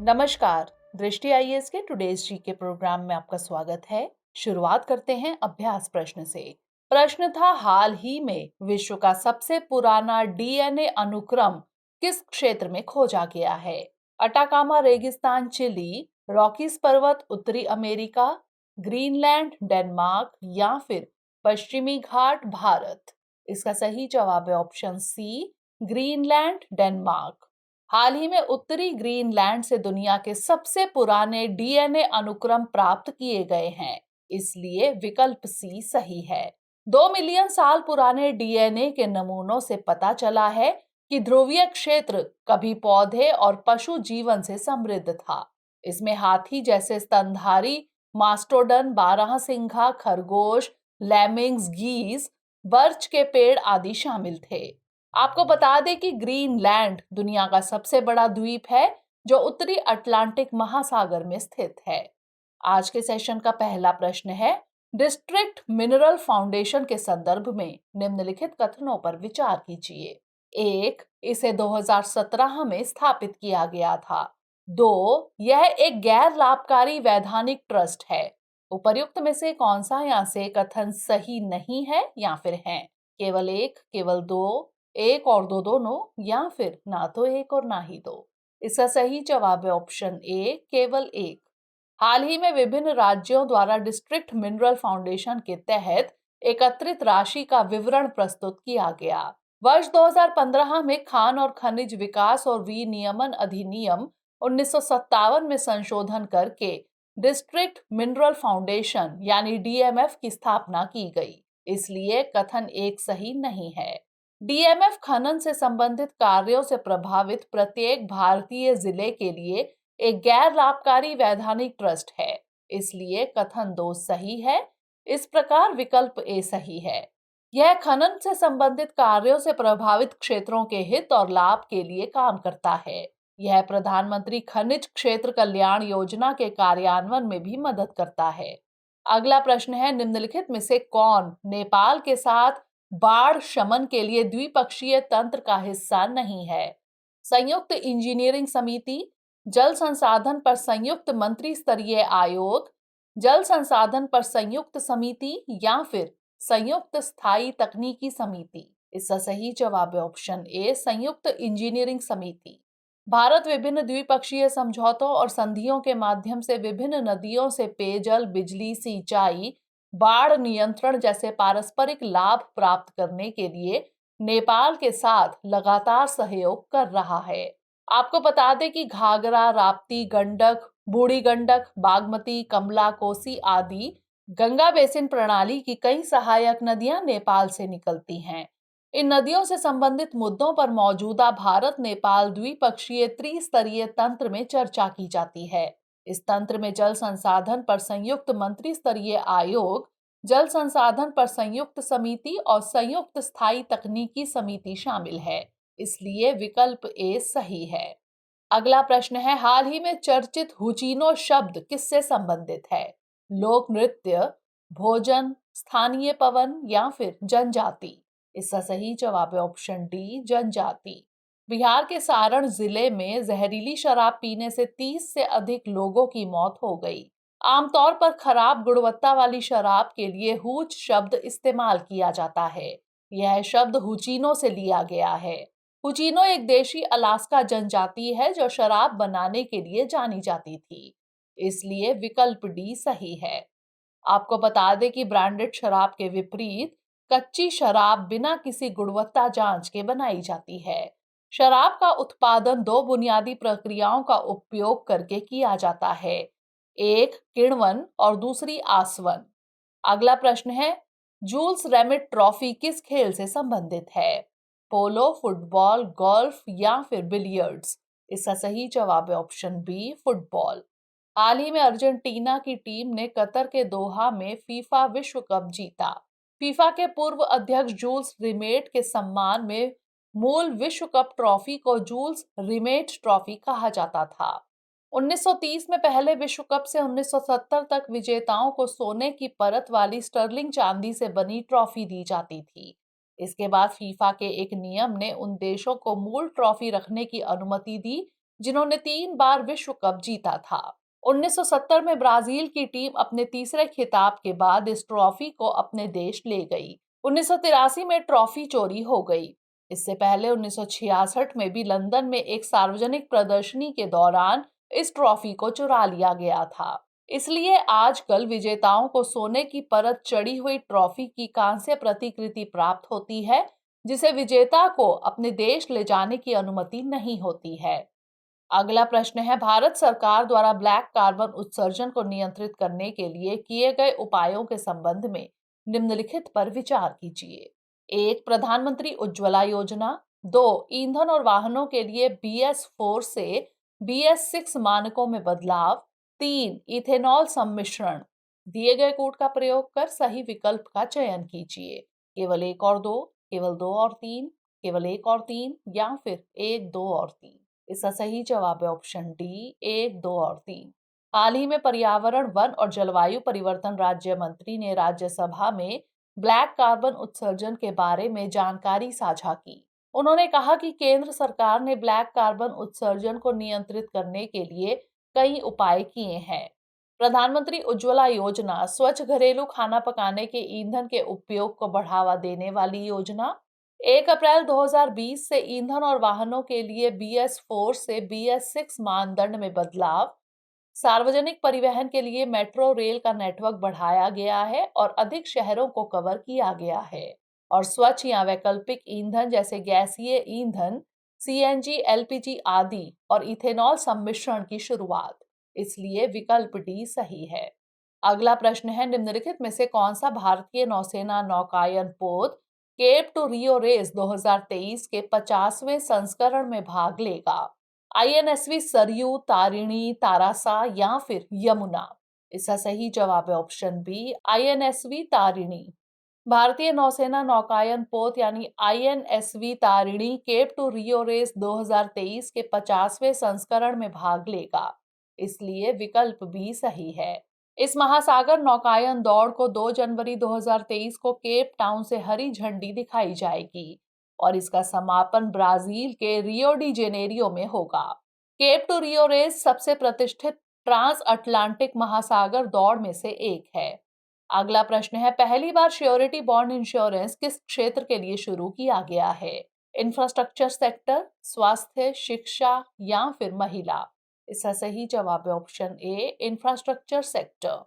नमस्कार। दृष्टि आईएएस के टुडेज जी के प्रोग्राम में आपका स्वागत है। शुरुआत करते हैं अभ्यास प्रश्न से। प्रश्न था, हाल ही में विश्व का सबसे पुराना डीएनए अनुक्रम किस क्षेत्र में खोजा गया है? अटाकामा रेगिस्तान चिली, रॉकीज पर्वत उत्तरी अमेरिका, ग्रीनलैंड डेनमार्क या फिर पश्चिमी घाट भारत। इसका सही जवाब है ऑप्शन सी, ग्रीनलैंड डेनमार्क। हाल ही में उत्तरी ग्रीनलैंड से दुनिया के सबसे पुराने डीएनए अनुक्रम प्राप्त किए गए हैं, इसलिए विकल्प सी सही है। 2 मिलियन साल पुराने डीएनए के नमूनों से पता चला है कि ध्रुवीय क्षेत्र कभी पौधे और पशु जीवन से समृद्ध था। इसमें हाथी जैसे स्तनधारी, मास्टोडन, बारहसिंघा, खरगोश, लैमिंग्स, गीज, बर्च के पेड़ आदि शामिल थे। आपको बता दें कि ग्रीनलैंड दुनिया का सबसे बड़ा द्वीप है जो उत्तरी अटलांटिक महासागर में स्थित है। आज के सेशन का पहला प्रश्न है, डिस्ट्रिक्ट मिनरल फाउंडेशन के संदर्भ में निम्नलिखित कथनों पर विचार कीजिए। 1, इसे 2017 में स्थापित किया गया था। 2, यह एक गैर लाभकारी वैधानिक ट्रस्ट है। उपर्युक्त में से कौन सा यहाँ से कथन सही नहीं है या फिर है? केवल 1, केवल 2, एक और दो दोनों, या फिर ना तो एक और ना ही दो। इसका सही जवाब है ऑप्शन ए, केवल एक। हाल ही में विभिन्न राज्यों द्वारा डिस्ट्रिक्ट मिनरल फाउंडेशन के तहत एकत्रित राशि का विवरण प्रस्तुत किया गया। वर्ष 2015 में खान और खनिज विकास और विनियमन अधिनियम 1957 में संशोधन करके डिस्ट्रिक्ट मिनरल फाउंडेशन यानी डीएमएफ की स्थापना की गई, इसलिए कथन एक सही नहीं है। डीएमएफ खनन से संबंधित कार्यों से प्रभावित प्रत्येक भारतीय जिले के लिए एक गैर लाभकारी वैधानिक ट्रस्ट है, इसलिए कथन 2 सही है। इस प्रकार विकल्प ए सही है। यह खनन से संबंधित कार्यों से प्रभावित क्षेत्रों के हित और लाभ के लिए काम करता है। यह प्रधानमंत्री खनिज क्षेत्र कल्याण योजना के कार्यान्वयन में भी मदद करता है। अगला प्रश्न है, निम्नलिखित में से कौन नेपाल के साथ बाढ़ शमन के लिए द्विपक्षीय तंत्र का हिस्सा नहीं है? संयुक्त इंजीनियरिंग समिति, जल संसाधन पर संयुक्त मंत्री स्तरीय आयोग, जल संसाधन पर संयुक्त समिति या फिर संयुक्त स्थायी तकनीकी समिति। इसका सही जवाब है ऑप्शन ए, संयुक्त इंजीनियरिंग समिति। भारत विभिन्न द्विपक्षीय समझौतों और संधियों के माध्यम से विभिन्न नदियों से पेयजल, बिजली, सिंचाई, बाढ़ नियंत्रण जैसे पारस्परिक लाभ प्राप्त करने के लिए नेपाल के साथ लगातार सहयोग कर रहा है। आपको बता दें कि घाघरा, राप्ती, गंडक, बूढ़ी गंडक, बागमती, कमला, कोसी आदि गंगा बेसिन प्रणाली की कई सहायक नदियां नेपाल से निकलती हैं। इन नदियों से संबंधित मुद्दों पर मौजूदा भारत नेपाल द्विपक्षीय त्रिस्तरीय तंत्र में चर्चा की जाती है। इस तंत्र में जल संसाधन पर संयुक्त मंत्री स्तरीय आयोग, जल संसाधन पर संयुक्त समिति और संयुक्त स्थायी तकनीकी समिति शामिल है, इसलिए विकल्प ए सही है। अगला प्रश्न है, हाल ही में चर्चित हुचिनो शब्द किससे संबंधित है? लोक नृत्य, भोजन, स्थानीय पवन या फिर जनजाति। इसका सही जवाब है ऑप्शन डी, जनजाति। बिहार के सारण जिले में जहरीली शराब पीने से 30 से अधिक लोगों की मौत हो गई। आमतौर पर खराब गुणवत्ता वाली शराब के लिए हुच शब्द इस्तेमाल किया जाता है। यह शब्द हुचिनो से लिया गया है। हुचिनो एक देशी अलास्का जनजाति है जो शराब बनाने के लिए जानी जाती थी, इसलिए विकल्प डी सही है। आपको बता दें कि ब्रांडेड शराब के विपरीत कच्ची शराब बिना किसी गुणवत्ता जांच के बनाई जाती है। शराब का उत्पादन 2 बुनियादी प्रक्रियाओं का उपयोग करके किया जाता है, एक किण्वन और दूसरी आसवन। अगला प्रश्न है, जूल्स रेमिट ट्रॉफी किस खेल से संबंधित है? पोलो, फुटबॉल, गोल्फ या फिर बिलियर्ड्स। इसका सही जवाब है ऑप्शन बी, फुटबॉल। हाल ही में अर्जेंटीना की टीम ने कतर के दोहा में फीफा विश्व कप जीता। फीफा के पूर्व अध्यक्ष जूल्स रिमेट के सम्मान में मूल विश्व कप ट्रॉफी को जूल्स रिमेट ट्रॉफी कहा जाता था। 1930 में पहले विश्व कप से 1970 तक विजेताओं को सोने की परत वाली स्टर्लिंग चांदी से बनी ट्रॉफी दी जाती थी। इसके बाद फीफा के एक नियम ने उन देशों को मूल ट्रॉफी रखने की अनुमति दी जिन्होंने 3 बार विश्व कप जीता था। 1970 में ब्राजील की टीम अपने तीसरे खिताब के बाद इस ट्रॉफी को अपने देश ले गई। 1983 में ट्रॉफी चोरी हो गई। इससे पहले 1966 में भी लंदन में एक सार्वजनिक प्रदर्शनी के दौरान इस ट्रॉफी को चुरा लिया गया था। इसलिए आजकल विजेताओं को सोने की परत चढ़ी हुई ट्रॉफी की कांस्य प्रतिकृति प्राप्त होती है, जिसे विजेता को अपने देश ले जाने की अनुमति नहीं होती है। अगला प्रश्न है, भारत सरकार द्वारा ब्लैक कार्बन उत्सर्जन को नियंत्रित करने के लिए किए गए उपायों के संबंध में निम्नलिखित पर विचार कीजिए। 1. प्रधानमंत्री उज्ज्वला योजना। 2. ईंधन और वाहनों के लिए BS4 से BS6 मानकों में बदलाव। 3. इथेनॉल सम्मिश्रण। दिए गए कोड का प्रयोग कर सही विकल्प का चयन कीजिए। केवल 1 और 2, केवल 2 और 3, केवल 1 और 3 या फिर 1, 2 और 3। इसका सही जवाब है ऑप्शन डी, 1, 2 और 3। हाल ही में पर्यावरण, वन और जलवायु परिवर्तन राज्य मंत्री ने राज्यसभा में ब्लैक कार्बन उत्सर्जन के बारे में जानकारी साझा की। उन्होंने कहा कि केंद्र सरकार ने ब्लैक कार्बन उत्सर्जन को नियंत्रित करने के लिए कई उपाय किए हैं। प्रधानमंत्री उज्ज्वला योजना स्वच्छ घरेलू खाना पकाने के ईंधन के उपयोग को बढ़ावा देने वाली योजना। 1 अप्रैल 2020 से ईंधन और वाहनों के लिए BS4 से BS6 मानदंड में बदलाव। सार्वजनिक परिवहन के लिए मेट्रो रेल का नेटवर्क बढ़ाया गया है और अधिक शहरों को कवर किया गया है। और स्वच्छ या वैकल्पिक ईंधन जैसे गैसीय ईंधन, CNG, LPG आदि और इथेनॉल सम्मिश्रण की शुरुआत। इसलिए विकल्प डी सही है। अगला प्रश्न है, निम्नलिखित में से कौन सा भारतीय नौसेना नौकायन पोत केप टू रियो रेस 2023 के 50वें संस्करण में भाग लेगा? INSV सरयू, तारिणी, तारासा या फिर यमुना। इसका सही जवाब है ऑप्शन बी, INSV तारिणी। भारतीय नौसेना नौकायन पोत यानी INSV Tarini Cape to Rio race 2023 के 50वें संस्करण में भाग लेगा। इसलिए विकल्प बी सही है। इस महासागर नौकायन दौड़ को 2 जनवरी 2023 को केप टाउन से हरी झंडी दिखाई जाएगी और इसका समापन ब्राजील के रियो डी जेनेरियो में होगा। केप टू रियो रेस सबसे प्रतिष्ठित ट्रांस अटलांटिक महासागर दौड़ में से एक है। अगला प्रश्न है, पहली बार श्योरिटी बॉन्ड इंश्योरेंस किस क्षेत्र के लिए शुरू किया गया है? इंफ्रास्ट्रक्चर सेक्टर, स्वास्थ्य, शिक्षा या फिर महिला। इसका सही जवाब है ऑप्शन ए, इंफ्रास्ट्रक्चर सेक्टर।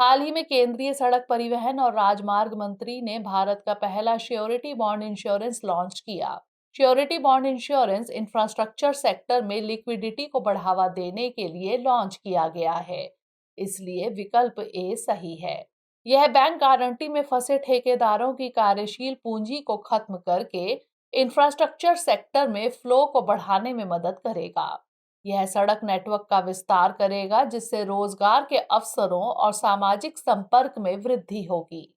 हाल ही में केंद्रीय सड़क परिवहन और राजमार्ग मंत्री ने भारत का पहला श्योरिटी बॉन्ड इंश्योरेंस लॉन्च किया। Surety bond insurance infrastructure sector में लिक्विडिटी को बढ़ावा देने के लिए लॉन्च किया गया है। इसलिए विकल्प ए सही है। यह बैंक गारंटी में फंसे ठेकेदारों की कार्यशील पूंजी को खत्म करके इंफ्रास्ट्रक्चर सेक्टर में फ्लो को बढ़ाने में मदद करेगा। यह सड़क नेटवर्क का विस्तार करेगा, जिससे रोजगार के अवसरों और सामाजिक संपर्क में वृद्धि होगी।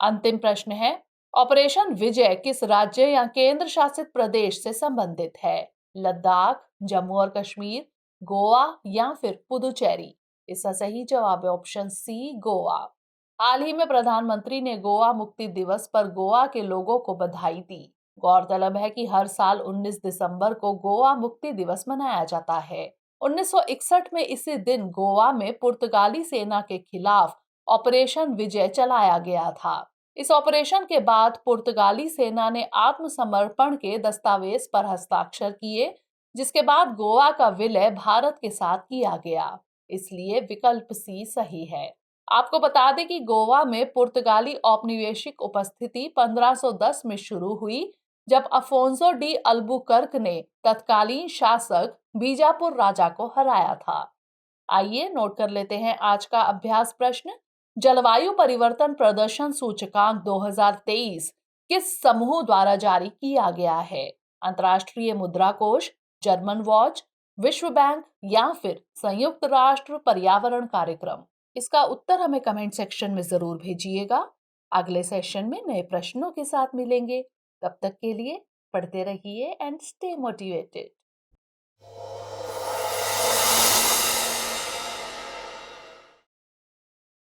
अंतिम प्रश्न है, ऑपरेशन विजय किस राज्य या केंद्र शासित प्रदेश से संबंधित है? लद्दाख, जम्मू और कश्मीर, गोवा या फिर पुदुचेरी। इसका सही जवाब है ऑप्शन सी, गोवा। हाल ही में प्रधानमंत्री ने गोवा मुक्ति दिवस पर गोवा के लोगों को बधाई दी। गौरतलब है कि हर साल 19 दिसंबर को गोवा मुक्ति दिवस मनाया जाता है। 1961 में इसी दिन गोवा में पुर्तगाली सेना के खिलाफ ऑपरेशन विजय चलाया गया था। इस ऑपरेशन के बाद पुर्तगाली सेना ने आत्मसमर्पण के दस्तावेज पर हस्ताक्षर किए, जिसके बाद गोवा का विलय भारत के साथ किया गया। इसलिए विकल्प सी सही है। आपको बता दें कि गोवा में पुर्तगाली औपनिवेशिक उपस्थिति 1510 में शुरू हुई, जब अफोंसो डी अल्बुकर्क ने तत्कालीन शासक बीजापुर राजा को हराया था। आइए नोट कर लेते हैं आज का अभ्यास प्रश्न। जलवायु परिवर्तन प्रदर्शन सूचकांक 2023 किस समूह द्वारा जारी किया गया है? अंतर्राष्ट्रीय मुद्रा कोष, जर्मन वॉच, विश्व बैंक या फिर संयुक्त राष्ट्र पर्यावरण कार्यक्रम। इसका उत्तर हमें कमेंट सेक्शन में जरूर भेजिएगा। अगले सेशन में नए प्रश्नों के साथ मिलेंगे। तब तक के लिए पढ़ते रहिए एंड स्टे मोटिवेटेड।